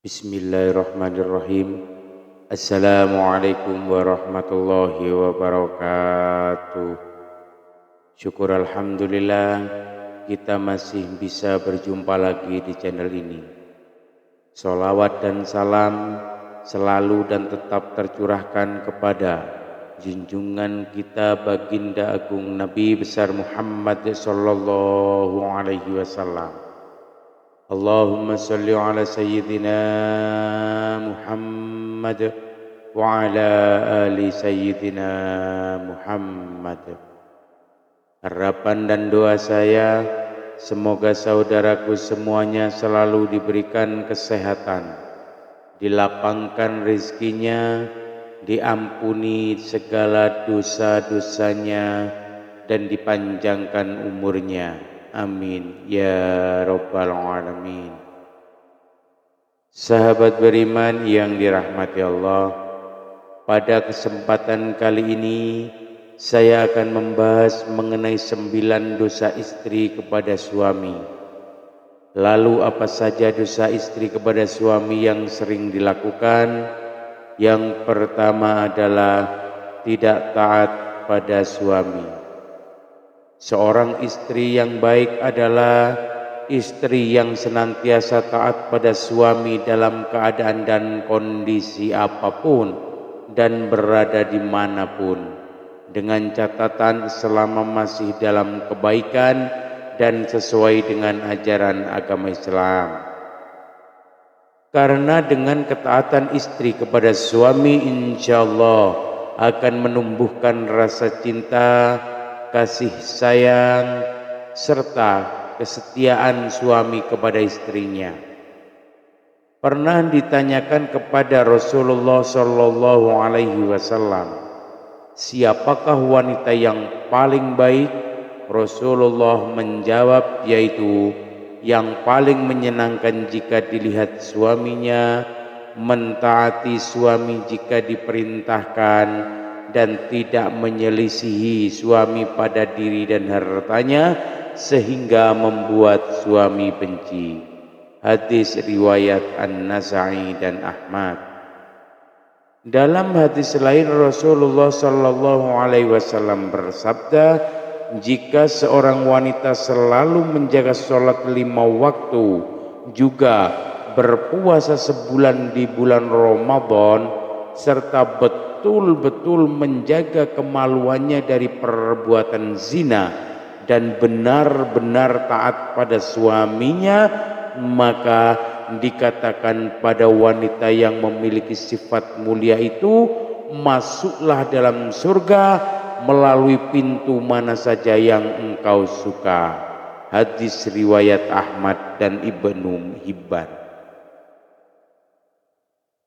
Bismillahirrahmanirrahim. Assalamualaikum warahmatullahi wabarakatuh. Syukur alhamdulillah kita masih bisa berjumpa lagi di channel ini. Sholawat dan salam selalu dan tetap tercurahkan kepada junjungan kita baginda agung Nabi besar Muhammad sallallahu alaihi wasallam. Allahumma salli ala sayyidina Muhammad wa ala ali sayyidina Muhammad. Harapan dan doa saya, semoga saudaraku semuanya selalu diberikan kesehatan, dilapangkan rezekinya, diampuni segala dosa-dosanya, dan dipanjangkan umurnya. Amin ya rabbal alamin. Sahabat beriman yang dirahmati Allah, pada kesempatan kali ini saya akan membahas mengenai 9 dosa istri kepada suami. Lalu apa saja dosa istri kepada suami yang sering dilakukan? Yang pertama adalah tidak taat pada suami. Seorang istri yang baik adalah istri yang senantiasa taat pada suami dalam keadaan dan kondisi apapun dan berada dimanapun, dengan catatan selama masih dalam kebaikan dan sesuai dengan ajaran agama Islam. Karena dengan ketaatan istri kepada suami insya Allah akan menumbuhkan rasa cinta, kasih sayang, serta kesetiaan suami kepada istrinya. Pernah ditanyakan kepada Rasulullah Shallallahu Alaihi Wasallam, siapakah wanita yang paling baik? Rasulullah menjawab, yaitu yang paling menyenangkan jika dilihat suaminya, mentaati suami jika diperintahkan, dan tidak menyelisihi suami pada diri dan hartanya sehingga membuat suami benci. Hadis riwayat An-Nasa'i dan Ahmad. Dalam hadis lain Rasulullah sallallahu alaihi wasallam bersabda, jika seorang wanita selalu menjaga sholat 5 waktu, juga berpuasa sebulan di bulan Ramadan, serta betul-betul menjaga kemaluannya dari perbuatan zina dan benar-benar taat pada suaminya, maka dikatakan pada wanita yang memiliki sifat mulia itu, masuklah dalam surga melalui pintu mana saja yang engkau suka. Hadis riwayat Ahmad dan Ibnu Hibban.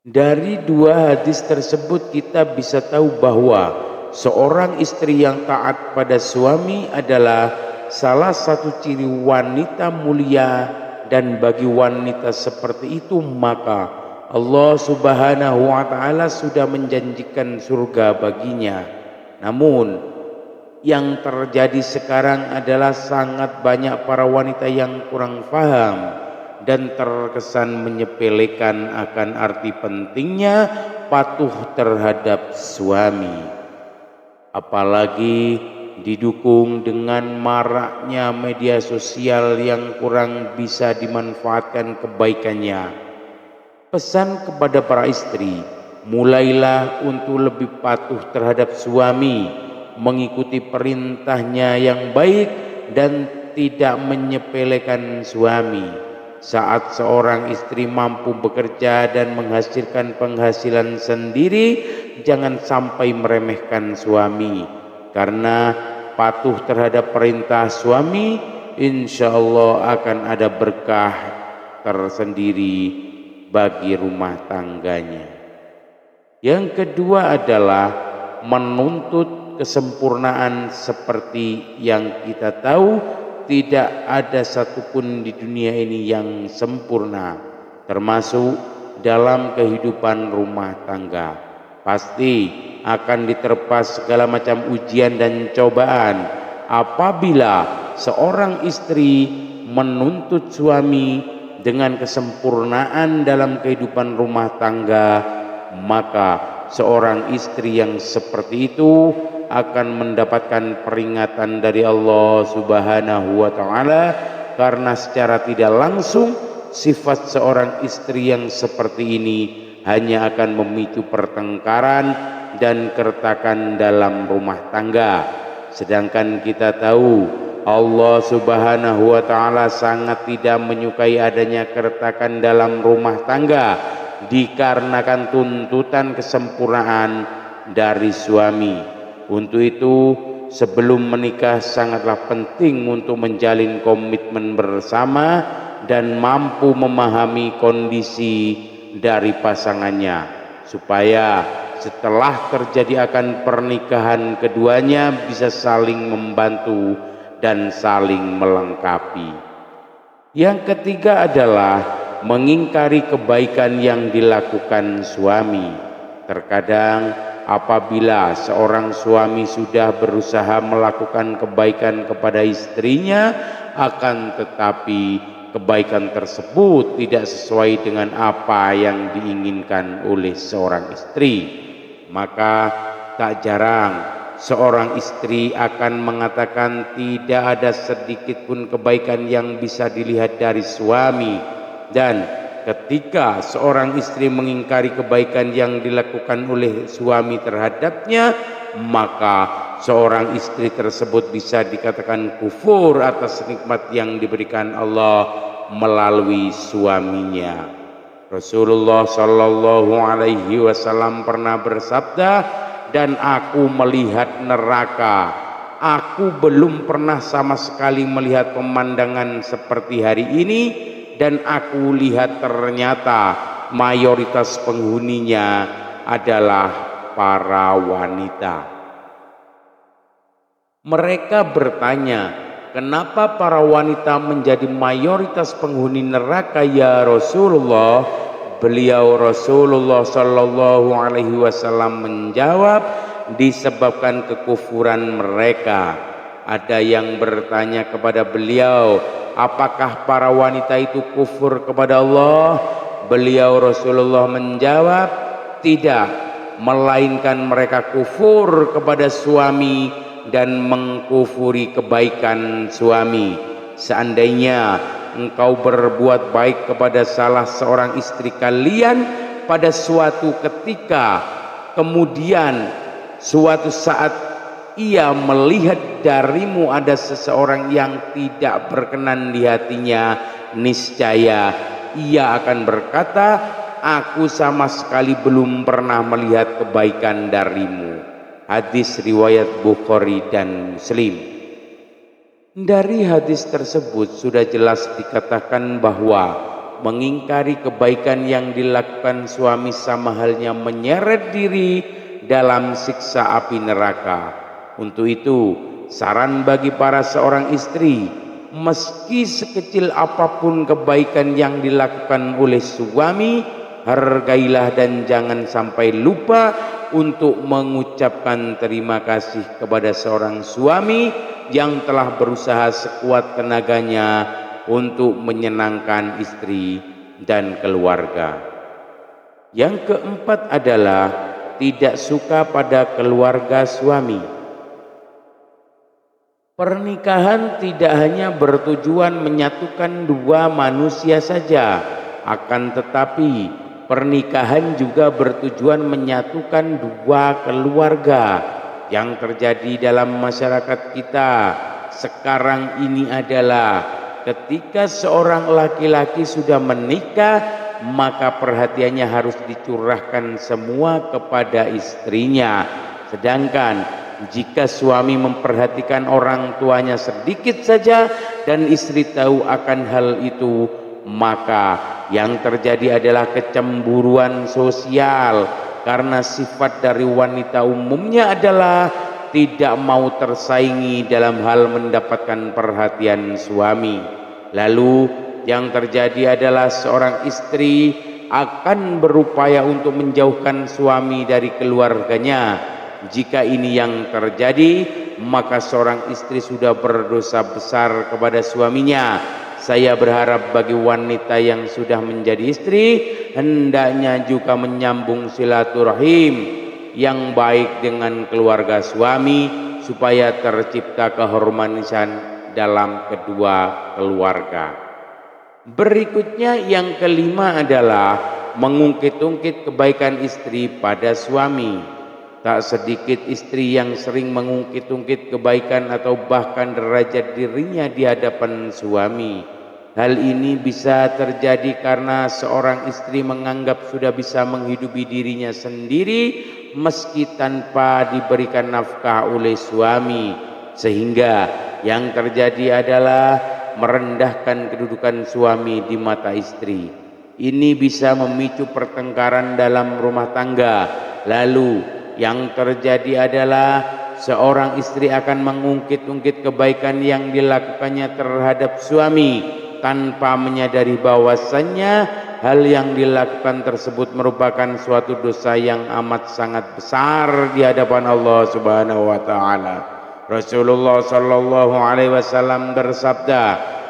Dari 2 hadis tersebut kita bisa tahu bahwa seorang istri yang taat pada suami adalah salah satu ciri wanita mulia, dan bagi wanita seperti itu maka Allah Subhanahu wa taala sudah menjanjikan surga baginya. Namun yang terjadi sekarang adalah sangat banyak para wanita yang kurang paham dan terkesan menyepelekan akan arti pentingnya patuh terhadap suami, apalagi didukung dengan maraknya media sosial yang kurang bisa dimanfaatkan kebaikannya. Pesan kepada para istri, mulailah untuk lebih patuh terhadap suami, mengikuti perintahnya yang baik dan tidak menyepelekan suami. Saat seorang istri mampu bekerja dan menghasilkan penghasilan sendiri, jangan sampai meremehkan suami, karena patuh terhadap perintah suami insya Allah akan ada berkah tersendiri bagi rumah tangganya. Yang kedua adalah menuntut kesempurnaan. Seperti yang kita tahu, tidak ada satupun di dunia ini yang sempurna, termasuk dalam kehidupan rumah tangga. Pasti akan diterpa segala macam ujian dan cobaan. Apabila seorang istri menuntut suami dengan kesempurnaan dalam kehidupan rumah tangga, maka seorang istri yang seperti itu akan mendapatkan peringatan dari Allah Subhanahu wa taala, karena secara tidak langsung sifat seorang istri yang seperti ini hanya akan memicu pertengkaran dan keretakan dalam rumah tangga. Sedangkan kita tahu Allah Subhanahu wa taala sangat tidak menyukai adanya keretakan dalam rumah tangga, dikarenakan tuntutan kesempurnaan dari suami. Untuk itu, sebelum menikah sangatlah penting untuk menjalin komitmen bersama dan mampu memahami kondisi dari pasangannya, supaya setelah terjadi akan pernikahan keduanya bisa saling membantu dan saling melengkapi. Yang ketiga adalah mengingkari kebaikan yang dilakukan suami. Terkadang apabila seorang suami sudah berusaha melakukan kebaikan kepada istrinya, akan tetapi kebaikan tersebut tidak sesuai dengan apa yang diinginkan oleh seorang istri, maka tak jarang seorang istri akan mengatakan tidak ada sedikit pun kebaikan yang bisa dilihat dari suami. Dan ketika seorang istri mengingkari kebaikan yang dilakukan oleh suami terhadapnya, maka seorang istri tersebut bisa dikatakan kufur atas nikmat yang diberikan Allah melalui suaminya. Rasulullah Shallallahu Alaihi Wasallam pernah bersabda, dan aku melihat neraka, aku belum pernah sama sekali melihat pemandangan seperti hari ini, dan aku lihat ternyata mayoritas penghuninya adalah para wanita. Mereka bertanya, kenapa para wanita menjadi mayoritas penghuni neraka ya Rasulullah? Beliau Rasulullah Shallallahu Alaihi Wasallam menjawab, disebabkan kekufuran mereka. Ada yang bertanya kepada beliau, apakah para wanita itu kufur kepada Allah? Beliau Rasulullah menjawab, tidak, melainkan mereka kufur kepada suami dan mengkufuri kebaikan suami. Seandainya engkau berbuat baik kepada salah seorang istri kalian pada suatu ketika, kemudian suatu saat ia melihat darimu ada seseorang yang tidak berkenan di hatinya, niscaya ia akan berkata, aku sama sekali belum pernah melihat kebaikan darimu. Hadis riwayat Bukhari dan Muslim. Dari hadis tersebut sudah jelas dikatakan bahwa mengingkari kebaikan yang dilakukan suami sama halnya menyeret diri dalam siksa api neraka. Untuk itu, saran bagi para seorang istri, meski sekecil apapun kebaikan yang dilakukan oleh suami, hargailah dan jangan sampai lupa untuk mengucapkan terima kasih kepada seorang suami yang telah berusaha sekuat tenaganya untuk menyenangkan istri dan keluarga. Yang keempat adalah tidak suka pada keluarga suami. Pernikahan tidak hanya bertujuan menyatukan dua manusia saja, akan tetapi pernikahan juga bertujuan menyatukan dua keluarga. Yang terjadi dalam masyarakat kita sekarang ini adalah ketika seorang laki-laki sudah menikah, maka perhatiannya harus dicurahkan semua kepada istrinya. Sedangkan jika suami memperhatikan orang tuanya sedikit saja dan istri tahu akan hal itu, maka yang terjadi adalah kecemburuan sosial, karena sifat dari wanita umumnya adalah tidak mau tersaingi dalam hal mendapatkan perhatian suami. Lalu yang terjadi adalah seorang istri akan berupaya untuk menjauhkan suami dari keluarganya. Jika ini yang terjadi, maka seorang istri sudah berdosa besar kepada suaminya. saya berharap bagi wanita yang sudah menjadi istri hendaknya juga menyambung silaturahim yang baik dengan keluarga suami supaya tercipta keharmonisan dalam kedua keluarga. Berikutnya yang kelima adalah mengungkit-ungkit kebaikan istri pada suami. Tak sedikit istri yang sering mengungkit-ungkit kebaikan atau bahkan derajat dirinya di hadapan suami. Hal ini bisa terjadi karena seorang istri menganggap sudah bisa menghidupi dirinya sendiri meski tanpa diberikan nafkah oleh suami, sehingga yang terjadi adalah merendahkan kedudukan suami di mata istri. Ini bisa memicu pertengkaran dalam rumah tangga. Lalu yang terjadi adalah seorang istri akan mengungkit-ungkit kebaikan yang dilakukannya terhadap suami tanpa menyadari bahwasannya hal yang dilakukan tersebut merupakan suatu dosa yang amat sangat besar di hadapan Allah Subhanahu wa taala. Rasulullah sallallahu alaihi wasallam bersabda,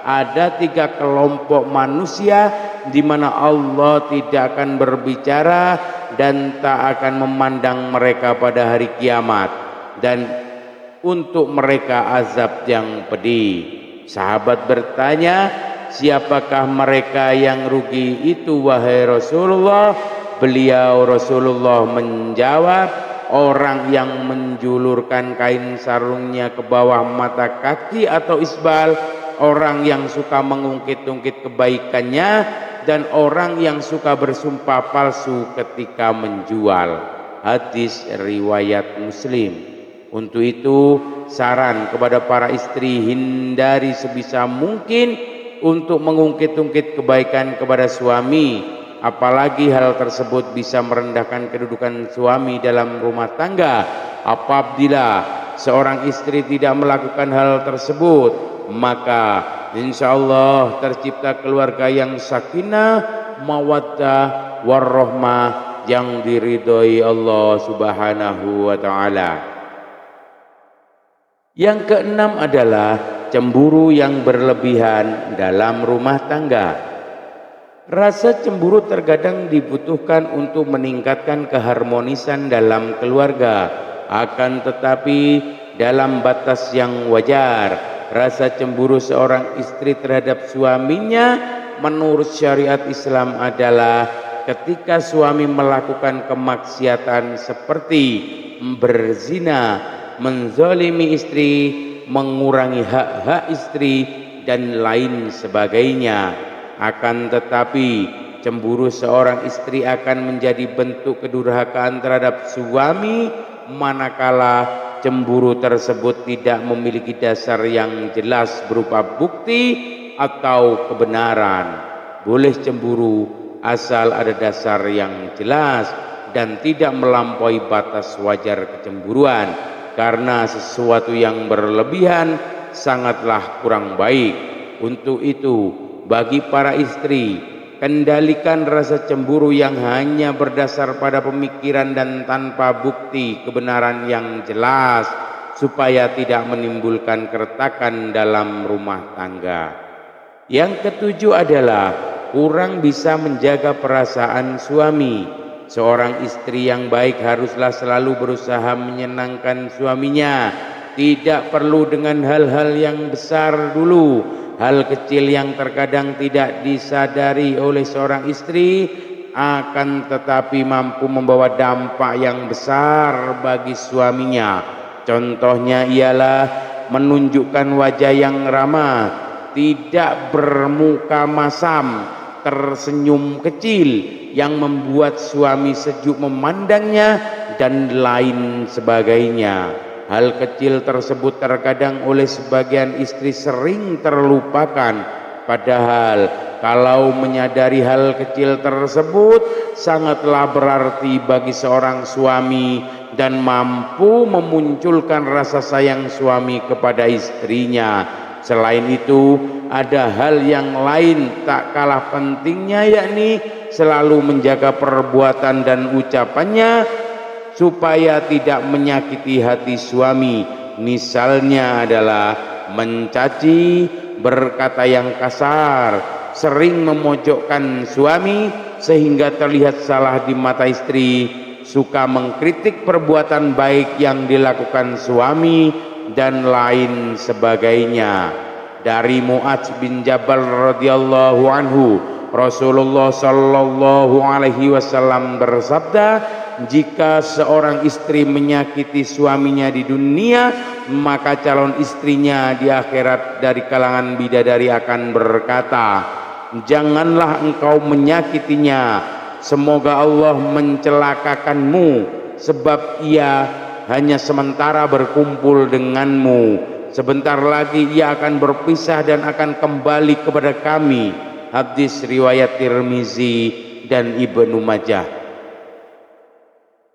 ada 3 kelompok manusia di mana Allah tidak akan berbicara dan tak akan memandang mereka pada hari kiamat, dan untuk mereka azab yang pedih. Sahabat bertanya, siapakah mereka yang rugi itu wahai Rasulullah? Beliau Rasulullah menjawab, orang yang menjulurkan kain sarungnya ke bawah mata kaki atau isbal, orang yang suka mengungkit-ungkit kebaikannya, dan orang yang suka bersumpah palsu ketika menjual. Hadis riwayat Muslim. Untuk itu saran kepada para istri, hindari sebisa mungkin untuk mengungkit-ungkit kebaikan kepada suami, apalagi hal tersebut bisa merendahkan kedudukan suami dalam rumah tangga. Apabila seorang istri tidak melakukan hal tersebut, maka insya Allah tercipta keluarga yang sakinah, mawaddah, warahmah, yang diridhoi Allah Subhanahu wa taala. Yang keenam adalah cemburu yang berlebihan dalam rumah tangga. Rasa cemburu terkadang dibutuhkan untuk meningkatkan keharmonisan dalam keluarga, akan tetapi dalam batas yang wajar. Rasa cemburu seorang istri terhadap suaminya menurut syariat Islam adalah ketika suami melakukan kemaksiatan seperti berzina, menzalimi istri, mengurangi hak-hak istri, dan lain sebagainya. Akan tetapi cemburu seorang istri akan menjadi bentuk kedurhakaan terhadap suami manakala cemburu tersebut tidak memiliki dasar yang jelas berupa bukti atau kebenaran. Boleh cemburu asal ada dasar yang jelas dan tidak melampaui batas wajar kecemburuan, karena sesuatu yang berlebihan sangatlah kurang baik. Untuk itu, bagi para istri, kendalikan rasa cemburu yang hanya berdasar pada pemikiran dan tanpa bukti kebenaran yang jelas, supaya tidak menimbulkan keretakan dalam rumah tangga. Yang ketujuh adalah kurang bisa menjaga perasaan suami. Seorang istri yang baik haruslah selalu berusaha menyenangkan suaminya. Tidak perlu dengan hal-hal yang besar dulu. Hal kecil yang terkadang tidak disadari oleh seorang istri akan tetapi mampu membawa dampak yang besar bagi suaminya. Contohnya ialah menunjukkan wajah yang ramah, tidak bermuka masam, tersenyum kecil yang membuat suami sejuk memandangnya, dan lain sebagainya. Hal kecil tersebut terkadang oleh sebagian istri sering terlupakan, padahal kalau menyadari hal kecil tersebut sangatlah berarti bagi seorang suami dan mampu memunculkan rasa sayang suami kepada istrinya. Selain itu, ada hal yang lain tak kalah pentingnya, yakni selalu menjaga perbuatan dan ucapannya supaya tidak menyakiti hati suami. Misalnya adalah mencaci, berkata yang kasar, sering memojokkan suami sehingga terlihat salah di mata istri, suka mengkritik perbuatan baik yang dilakukan suami dan lain sebagainya. Dari Mu'adz bin Jabal radhiyallahu anhu, Rasulullah sallallahu alaihi wasallam bersabda, jika seorang istri menyakiti suaminya di dunia, maka calon istrinya di akhirat dari kalangan bidadari akan berkata, janganlah engkau menyakitinya, semoga Allah mencelakakanmu, sebab ia hanya sementara berkumpul denganmu, sebentar lagi ia akan berpisah dan akan kembali kepada kami. Hadis riwayat Tirmizi dan Ibnu Majah.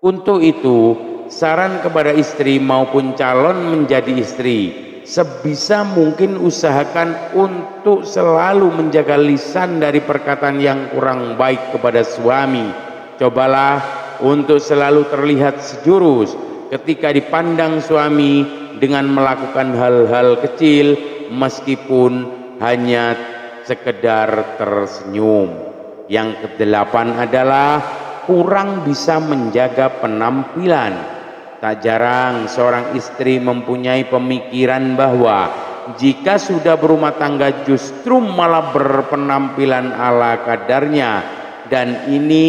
Untuk itu, saran kepada istri maupun calon menjadi istri, sebisa mungkin usahakan untuk selalu menjaga lisan dari perkataan yang kurang baik kepada suami. Cobalah untuk selalu terlihat sejurus ketika dipandang suami dengan melakukan hal-hal kecil meskipun hanya sekedar tersenyum. Yang kedelapan adalah kurang bisa menjaga penampilan. Tak jarang seorang istri mempunyai pemikiran bahwa jika sudah berumah tangga justru malah berpenampilan ala kadarnya, dan ini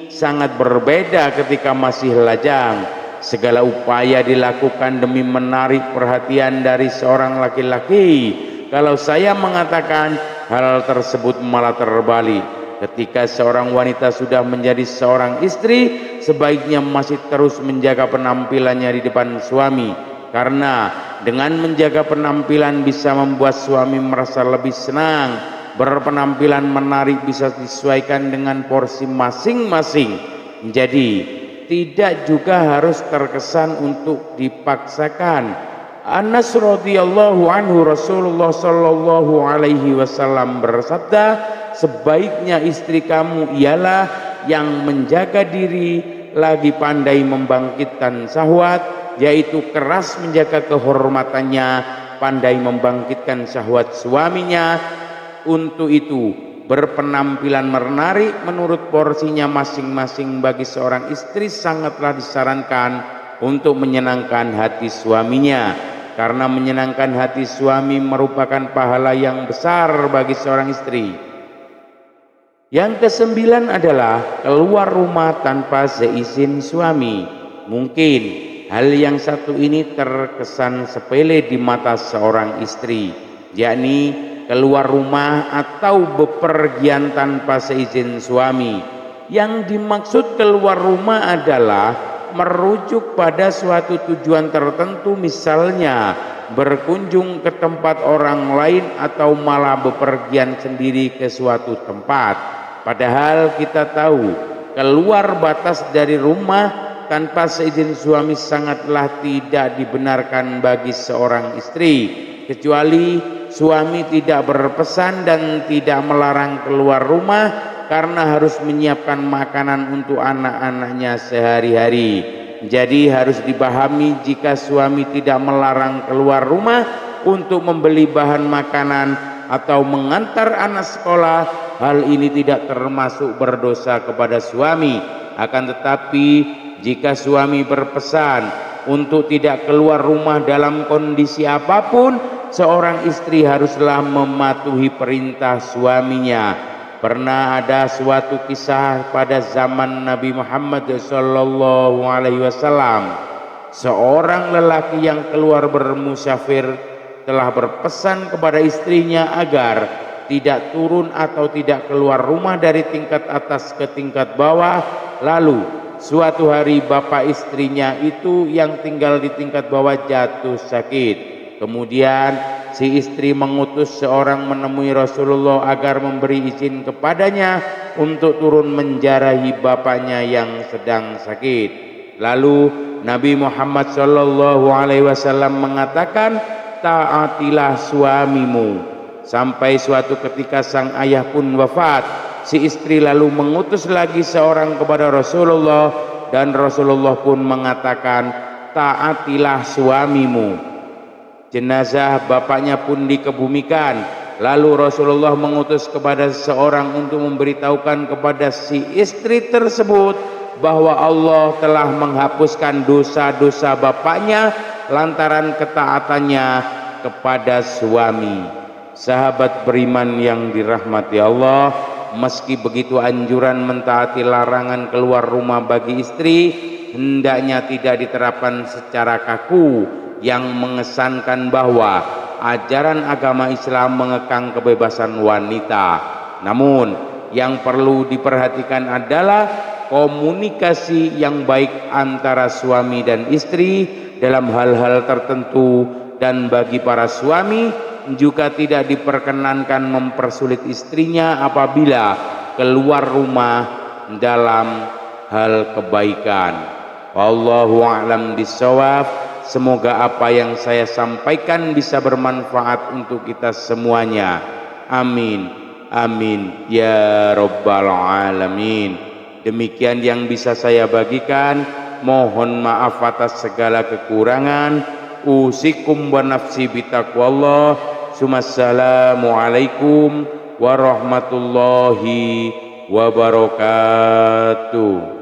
sangat berbeda ketika masih lajang. Segala upaya dilakukan demi menarik perhatian dari seorang laki-laki. Kalau saya mengatakan hal tersebut malah terbalik. Ketika seorang wanita sudah menjadi seorang istri, sebaiknya masih terus menjaga penampilannya di depan suami, karena dengan menjaga penampilan bisa membuat suami merasa lebih senang. Berpenampilan menarik bisa disesuaikan dengan porsi masing-masing, jadi tidak juga harus terkesan untuk dipaksakan. Anas radhiyallahu anhu, Rasulullah sallallahu alaihi wasallam bersabda, sebaiknya istri kamu ialah yang menjaga diri lagi pandai membangkitkan syahwat, yaitu keras menjaga kehormatannya, pandai membangkitkan syahwat suaminya. Untuk itu, berpenampilan menarik menurut porsinya masing-masing bagi seorang istri sangatlah disarankan untuk menyenangkan hati suaminya, karena menyenangkan hati suami merupakan pahala yang besar bagi seorang istri. Yang kesembilan adalah keluar rumah tanpa seizin suami. Mungkin hal yang satu ini terkesan sepele di mata seorang istri, yakni keluar rumah atau bepergian tanpa seizin suami. Yang dimaksud keluar rumah adalah merujuk pada suatu tujuan tertentu, misalnya berkunjung ke tempat orang lain atau malah bepergian sendiri ke suatu tempat. Padahal kita tahu keluar batas dari rumah tanpa seizin suami sangatlah tidak dibenarkan bagi seorang istri, kecuali suami tidak berpesan dan tidak melarang keluar rumah karena harus menyiapkan makanan untuk anak-anaknya sehari-hari. Jadi harus dipahami, jika suami tidak melarang keluar rumah untuk membeli bahan makanan atau mengantar anak sekolah, hal ini tidak termasuk berdosa kepada suami. Akan tetapi jika suami berpesan untuk tidak keluar rumah dalam kondisi apapun, seorang istri haruslah mematuhi perintah suaminya. Pernah ada suatu kisah pada zaman Nabi Muhammad sallallahu alaihi wasallam. Seorang lelaki yang keluar bermusafir telah berpesan kepada istrinya agar tidak turun atau tidak keluar rumah dari tingkat atas ke tingkat bawah. Lalu suatu hari bapak istrinya itu yang tinggal di tingkat bawah jatuh sakit. Kemudian si istri mengutus seorang menemui Rasulullah agar memberi izin kepadanya untuk turun menjarahi bapaknya yang sedang sakit. Lalu Nabi Muhammad sallallahu alaihi wasallam mengatakan, taatilah suamimu. Sampai suatu ketika sang ayah pun wafat. Si istri lalu mengutus lagi seorang kepada Rasulullah, dan Rasulullah pun mengatakan, taatilah suamimu. Jenazah bapaknya pun dikebumikan. Lalu Rasulullah mengutus kepada seseorang untuk memberitahukan kepada si istri tersebut bahwa Allah telah menghapuskan dosa-dosa bapaknya lantaran ketaatannya kepada suami. Sahabat beriman yang dirahmati Allah, meski begitu anjuran mentaati larangan keluar rumah bagi istri hendaknya tidak diterapkan secara kaku yang mengesankan bahwa ajaran agama Islam mengekang kebebasan wanita. Namun yang perlu diperhatikan adalah komunikasi yang baik antara suami dan istri dalam hal-hal tertentu, dan bagi para suami juga tidak diperkenankan mempersulit istrinya apabila keluar rumah dalam hal kebaikan. Wallahu a'lam bishawab. Semoga apa yang saya sampaikan bisa bermanfaat untuk kita semuanya. Amin. Amin ya rabbal alamin. Demikian yang bisa saya bagikan. Mohon maaf atas segala kekurangan. Usikum wa nafsi bitaqwallah. Assalamualaikum warahmatullahi wabarakatuh.